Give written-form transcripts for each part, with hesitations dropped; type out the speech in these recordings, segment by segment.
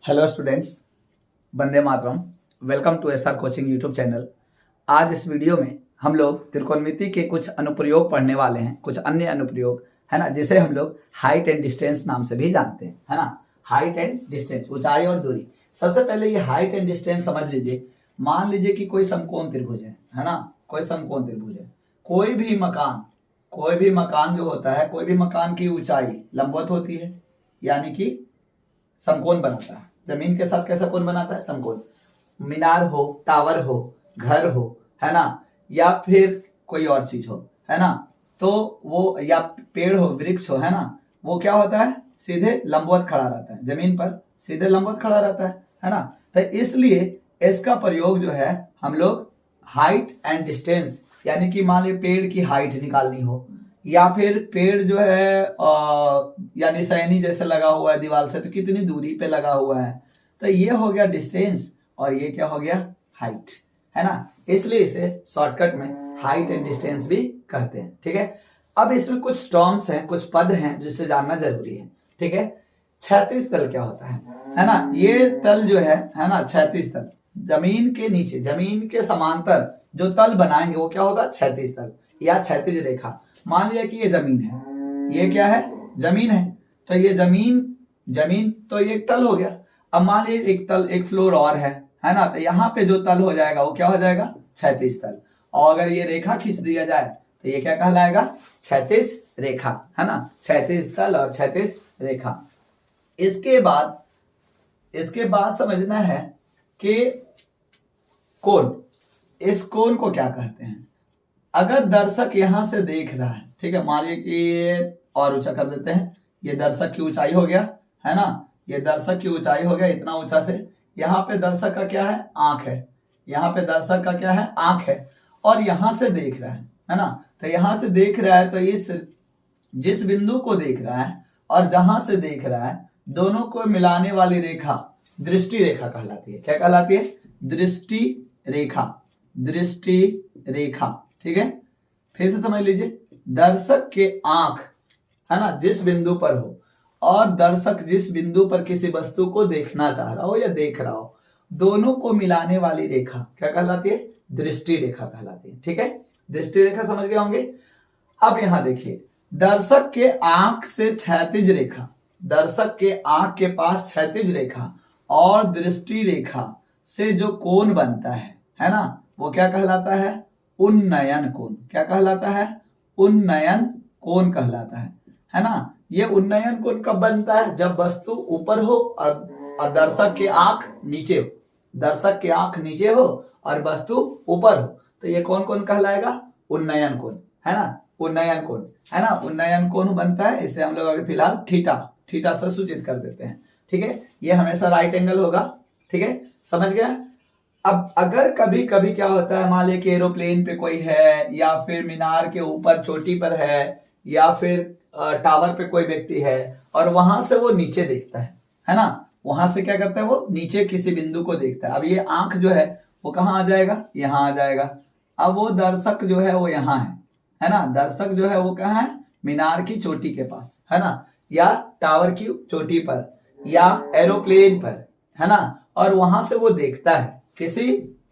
Hello students, Vande Mataram. Welcome to SR coaching YouTube channel. आज इस video में हम लोग त्रिकोणमिति के कुछ अनुप्रयोग पढ़ने वाले हैं, कुछ अन्य अनुप्रयोग है ना, जिसे हम लोग हाइट एंड डिस्टेंस नाम से भी जानते हैं, है ना। हाइट एंड डिस्टेंस, ऊंचाई और दूरी। सबसे पहले ये हाइट एंड डिस्टेंस समझ लीजिए। मान लीजिए कि कोई समकोण त्रिभुज है ना, कोई समकोण त्रिभुज है। कोई भी मकान जो होता है, कोई भी मकान की ऊंचाई लंबवत होती है, यानी कि समकोण बनाता है। जमीन के साथ कैसा कोण बनाता है? समकोण। मीनार हो, टावर हो, घर हो, है ना, या फिर कोई और चीज हो, है ना, तो वो, या पेड़ हो, वृक्ष हो, है ना, वो क्या होता है? सीधे लंबवत खड़ा रहता है, जमीन पर सीधे लंबवत खड़ा रहता है ना। तो इसलिए इसका प्रयोग जो है हम लोग हाइट एंड डिस्टेंस, यानी कि मान लीजिए पेड़ की हाइट निकालनी हो, या फिर पेड़ जो है यानी सैनी जैसे लगा हुआ है दीवार से, तो कितनी दूरी पे लगा हुआ है, तो ये हो गया डिस्टेंस और ये क्या हो गया? हाइट, है ना। इसलिए इसे शॉर्टकट में हाइट एंड डिस्टेंस भी कहते हैं। ठीक है, अब इसमें कुछ टर्म्स हैं, कुछ पद हैं जिससे जानना जरूरी है। ठीक है, क्षैतिज तल क्या होता है ना। ये तल जो है ना, क्षैतिज तल, जमीन के नीचे, जमीन के समांतर जो तल बनाएंगे वो क्या होगा? क्षैतिज तल या क्षैतिज रेखा। मान लिया कि ये जमीन है, ये क्या है? जमीन है, तो ये जमीन तो ये एक तल हो गया। अब मान लीजिए एक तल, एक फ्लोर और है ना, तो यहाँ पे जो तल हो जाएगा वो क्या हो जाएगा? क्षैतिज तल। और अगर ये रेखा खींच दिया जाए तो ये क्या कहलाएगा? क्षैतिज रेखा, है ना। क्षैतिज तल और क्षैतिज रेखा। इसके बाद समझना है कि कोण, इस कोण को क्या कहते हैं। अगर दर्शक यहां से देख रहा है, ठीक है, मान लीजिए कि ये और ऊंचा कर देते हैं, ये दर्शक की ऊंचाई हो गया, है ना, ये दर्शक की ऊंचाई हो गया इतना ऊंचा से। यहाँ पे दर्शक का क्या है? आंख है। यहाँ पे दर्शक का क्या है? आंख है। और यहां से देख रहा है ना, तो यहां से देख रहा है, तो इस जिस बिंदु को देख रहा है और जहां से देख रहा है, दोनों को मिलाने वाली रेखा दृष्टि रेखा कहलाती है। क्या कहलाती है? दृष्टि रेखा, दृष्टि रेखा। ठीक है, फिर से समझ लीजिए। दर्शक के आंख, है ना, जिस बिंदु पर हो, और दर्शक जिस बिंदु पर किसी वस्तु को देखना चाह रहा हो या देख रहा हो, दोनों को मिलाने वाली रेखा क्या कहलाती है? दृष्टि रेखा कहलाती है। ठीक है, दृष्टि रेखा समझ गए होंगे। अब यहां देखिए, दर्शक के आंख से क्षैतिज रेखा, दर्शक के आंख के पास क्षैतिज रेखा और दृष्टि रेखा से जो कोण बनता है ना, वो क्या कहलाता है? उन्नयन कोण। क्या कहलाता है? उन्नयन कोण कहलाता है ना। ये उन्नयन कोण कब बनता है? जब वस्तु ऊपर हो और दर्शक की आंख नीचे हो, दर्शक की आंख नीचे हो और वस्तु ऊपर हो, तो ये कौन कोण कहलाएगा? उन्नयन कोण, है ना, उन्नयन कोण, है ना। उन्नयन कोण बनता है, इसे हम लोग अभी फिलहाल थीटा से सूचित कर देते हैं। ठीक है, ये हमेशा राइट एंगल होगा। ठीक है, समझ गया। अब अगर कभी कभी क्या होता है, मान लीजिए कि एरोप्लेन पे कोई है, या फिर मीनार के ऊपर चोटी पर है, या फिर टावर पे कोई व्यक्ति है, और वहां से वो नीचे देखता है ना, वहां से क्या करता है? वो नीचे किसी बिंदु को देखता है। अब ये आंख जो है वो कहाँ आ जाएगा? यहाँ आ जाएगा। अब वो दर्शक जो है वो यहाँ है ना, दर्शक जो है वो कहाँ है? मीनार की चोटी के पास, है ना, या टावर की चोटी पर, या एरोप्लेन पर, है ना, और वहां से वो देखता है किसी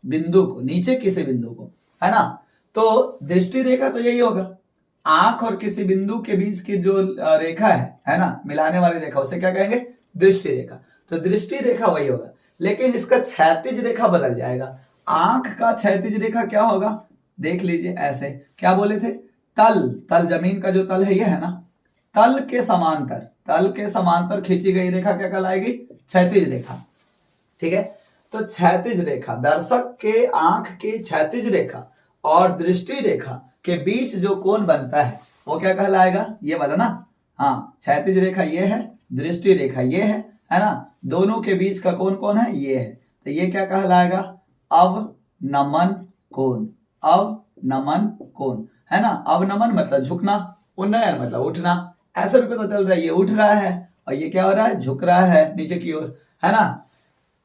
बिंदु को, नीचे किसी बिंदु को, है ना। तो दृष्टि रेखा तो यही होगा, आंख और किसी बिंदु के बीच की जो रेखा है ना, मिलाने वाली रेखा, उसे क्या कहेंगे? दृष्टि रेखा। तो दृष्टि रेखा वही होगा, लेकिन इसका क्षैतिज रेखा बदल जाएगा। आंख का क्षैतिज रेखा क्या होगा? देख लीजिए, ऐसे क्या बोले थे? तल जमीन का जो तल है ये है ना, तल के समांतर खींची गई रेखा क्या कहलाएगी? क्षैतिज रेखा। ठीक है, तो क्षैतिज रेखा, दर्शक के आंख की क्षैतिज रेखा और दृष्टि रेखा के बीच जो कोण बनता है वो क्या कहलाएगा? ये वाला ना, हाँ, क्षैतिज रेखा ये है, दृष्टि रेखा ये है ना, दोनों के बीच का कोण कौन है? ये है। तो ये क्या कहलाएगा? अवनमन कोण, अवनमन कोण, है ना। अवनमन मतलब झुकना, उन्नयन मतलब उठना। ऐसा भी पता चल रहा है ये उठ रहा है और ये क्या हो रहा है? झुक रहा है नीचे की ओर, है ना।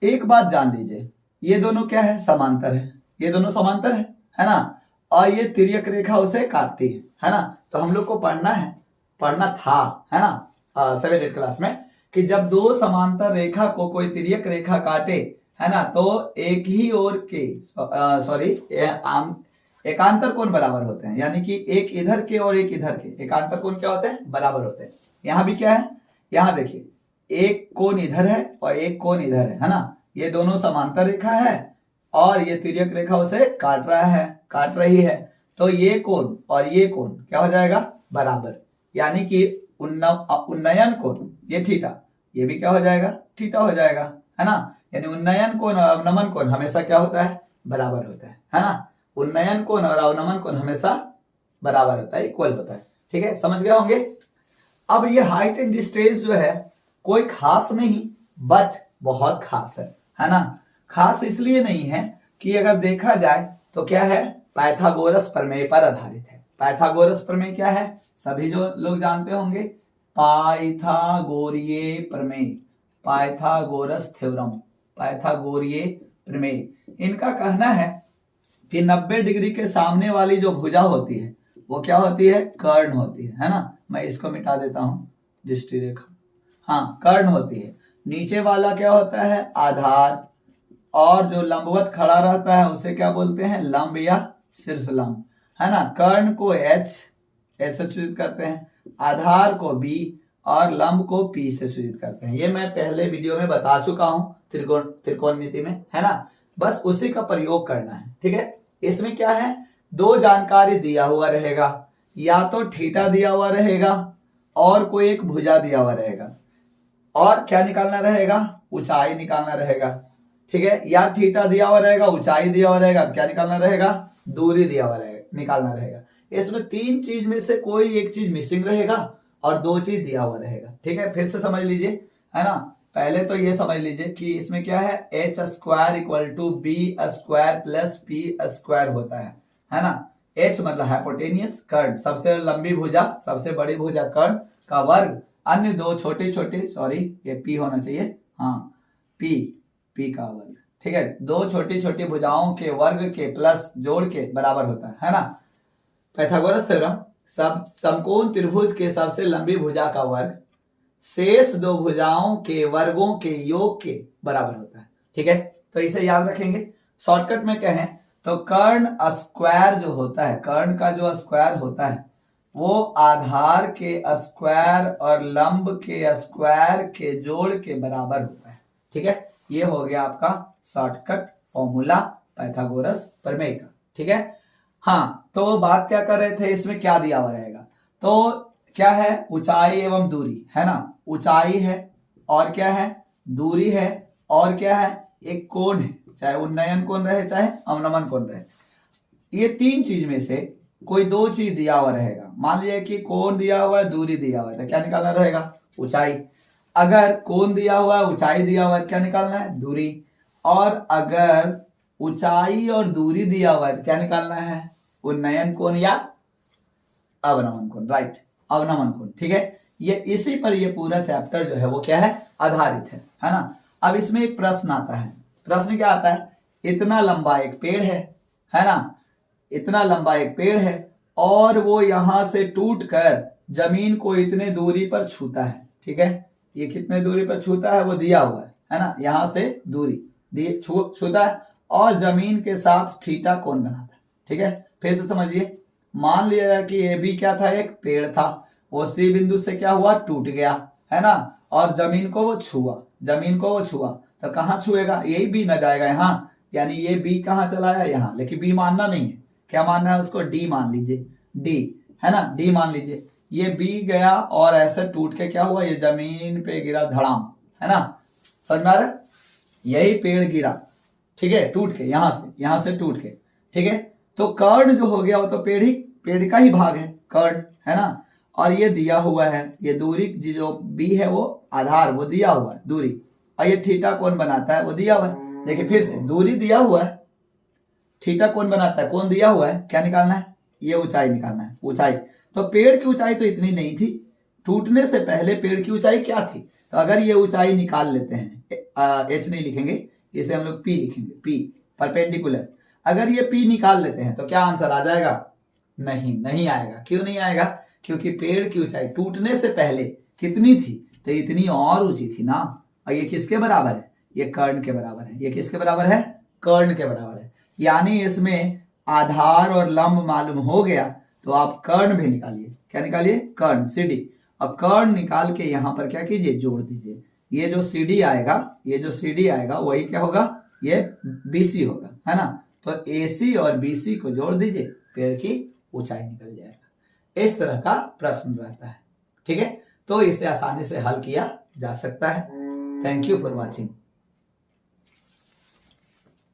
एक बात जान लीजिए, ये दोनों क्या है? समांतर है, ये दोनों समांतर है ना, और ये तिर्यक रेखा उसे काटती है ना। तो हम लोग को पढ़ना था, है ना, 7th क्लास में, कि जब दो समांतर रेखा को कोई तिर्यक रेखा काटे, है ना, तो एक ही ओर के एकांतर कोण बराबर होते हैं, यानी कि एक इधर के और एक इधर के एकांतर कोण क्या होते हैं, बराबर होते हैं। यहाँ भी क्या है, यहाँ देखिए एक कोण इधर है और एक कोण इधर है ना, ये दोनों समांतर रेखा है और ये तिर्यक रेखा उसे काट रही है, तो ये कोण और ये कोण क्या हो जाएगा, बराबर, यानी कि उन्नयन कोण ये थीटा, ये भी क्या हो जाएगा, थीटा हो जाएगा, है ना। यानी उन्नयन कोण और अवनमन कोण हमेशा क्या होता है, बराबर होता है ना। उन्नयन कोण और अवनमन कोण हमेशा बराबर होता है, इक्वल होता है, ठीक है, समझ गए होंगे। अब ये हाइट एंड डिस्टेंस जो है कोई खास नहीं बट बहुत खास है ना। खास इसलिए नहीं है कि अगर देखा जाए तो क्या है, पाइथागोरस प्रमेय पर आधारित है। पाइथागोरस प्रमेय क्या है, सभी जो लोग जानते होंगे, पाइथागोरीय प्रमेय, पाइथागोरस थ्योरम, पाइथागोरीय प्रमेय। इनका कहना है कि 90 डिग्री के सामने वाली जो भुजा होती है वो क्या होती है, कर्ण होती है ना। मैं इसको मिटा देता हूं, दृष्टि रेखा, हाँ कर्ण होती है। नीचे वाला क्या होता है, आधार, और जो लंबवत खड़ा रहता है उसे क्या बोलते हैं, लंब या शीर्ष लंब, है ना। कर्ण को एच से सूचित करते हैं, आधार को बी और लंब को पी से सूचित करते हैं। ये मैं पहले वीडियो में बता चुका हूं त्रिकोणमिति में, है ना, बस उसी का प्रयोग करना है, ठीक है। इसमें क्या है, दो जानकारी दिया हुआ रहेगा, या तो थीटा दिया हुआ रहेगा और कोई एक भुजा दिया हुआ रहेगा, और क्या निकालना रहेगा, ऊंचाई निकालना रहेगा, ठीक है। या थीटा दिया हुआ रहेगा, ऊंचाई दिया हुआ रहेगा, तो क्या निकालना रहेगा, दूरी दिया हुआ रहेगा, निकालना रहेगा। इसमें तीन चीज में से कोई एक चीज मिसिंग रहेगा और दो चीज दिया हुआ रहेगा, ठीक है। फिर से समझ लीजिए, है ना। पहले तो ये समझ लीजिए कि इसमें क्या है, H square equal to B square plus P square होता है ना। एच मतलब हाइपोटेनियस, कर्ण सबसे लंबी भुजा, सबसे बड़ी भुजा कर्ण का वर्ग, अन्य दो छोटे छोटे, सॉरी ये पी होना चाहिए, हाँ पी का वर्ग, ठीक है। दो छोटी छोटी भुजाओं के वर्ग के प्लस जोड़ के बराबर होता है ना। पाइथागोरस थ्योरम, सब समकोण त्रिभुज के सबसे लंबी भुजा का वर्ग शेष दो भुजाओं के वर्गों के योग के बराबर होता है, ठीक है। तो इसे याद रखेंगे। शॉर्टकट में कहें तो कर्ण स्क्वायर जो होता है, कर्ण का जो स्क्वायर होता है वो आधार के स्क्वायर और लंब के स्क्वायर के जोड़ के बराबर होता है, ठीक है। ये हो गया आपका शॉर्टकट फॉर्मूला पाइथागोरस प्रमेय का, ठीक है। हाँ, तो बात क्या कर रहे थे, इसमें क्या दिया हुआ रहेगा, तो क्या है, ऊंचाई एवं दूरी, है ना। ऊंचाई है और क्या है, दूरी है, और क्या है, एक कोण है, चाहे उन्नयन कोण रहे चाहे अवनमन कोण रहे। ये तीन चीज में से कोई दो चीज दिया हुआ रहेगा। मान लिया कि कोण दिया हुआ है, दूरी दिया हुआ है, तो क्या निकालना रहेगा, ऊंचाई। अगर कोण दिया हुआ है, ऊंचाई दिया हुआ है, तो क्या निकालना है, दूरी। और अगर ऊंचाई और दूरी दिया हुआ है तो क्या निकालना है, उन्नयन कोण या अवनमन कोण, राइट, अवनमन कोण, ठीक है। ये इसी पर ये पूरा चैप्टर जो है वो क्या है, आधारित है ना। अब इसमें एक प्रश्न आता है, प्रश्न क्या आता है, इतना लंबा एक पेड़ है ना, इतना लंबा एक पेड़ है और वो यहां से टूटकर जमीन को इतने दूरी पर छूता है, ठीक है। ये कितने दूरी पर छूता है वो दिया हुआ है ना, यहां से दूरी छूता है और जमीन के साथ थीटा कोण बनाता है, ठीक है। फिर से समझिए, मान लिया जाए कि ये भी क्या था, एक पेड़ था, वो सी बिंदु से क्या हुआ, टूट गया, है ना, और जमीन को वो छुआ, तो कहाँ छुएगा, यही बी न जाएगा यहाँ, यानी ये बी कहाँ चला गया, यहाँ। लेकिन बी मानना नहीं है, क्या मानना है उसको, डी मान लीजिए, डी, है ना, डी मान लीजिए। ये बी गया और ऐसे टूट के क्या हुआ, ये जमीन पे गिरा धड़ाम, है ना, समझ में आ रहा है, यही पेड़ गिरा, ठीक है, टूट के यहां से टूट के, ठीक है। तो कर्ण जो हो गया वो तो पेड़ का ही भाग है, कर्ण, है ना। और ये दिया हुआ है, ये दूरी जो बी है वो आधार, वो दिया हुआ है दूरी, और ये थीटा कौन बनाता है, वो दिया हुआ है। देखिए फिर से, दूरी दिया हुआ है, थीटा कौन बनाता है, कौन दिया हुआ है, क्या निकालना है, ये ऊंचाई निकालना है, ऊंचाई। तो पेड़ की ऊंचाई तो इतनी नहीं थी, टूटने से पहले पेड़ की ऊंचाई क्या थी, तो अगर ये ऊंचाई निकाल लेते हैं, एच नहीं लिखेंगे, इसे हम लोग पी लिखेंगे, पी परपेंडिकुलर। अगर ये पी निकाल लेते हैं तो क्या आंसर आ जाएगा, नहीं आएगा। क्यों नहीं आएगा, क्योंकि पेड़ की ऊंचाई टूटने से पहले कितनी थी, तो इतनी और ऊंची थी ना। और ये किसके बराबर है? ये कर्ण के बराबर है। ये किसके बराबर है? कर्ण के बराबर है। यानी इसमें आधार और लंब मालूम हो गया, तो आप कर्ण भी निकालिए। क्या निकालिए? कर्ण, CD। और कर्ण निकाल के यहां पर क्या कीजिए? जोड़ दीजिए। ये जो CD आएगा, ये जो CD आएगा वही क्या होगा? ये BC होगा, है ना। तो AC और BC को जोड़ दीजिए, पेड़ की ऊंचाई निकल जाएगा। इस तरह का प्रश्न रहता है, ठीक है। तो इसे आसानी से हल किया जा सकता है। Thank you for watching.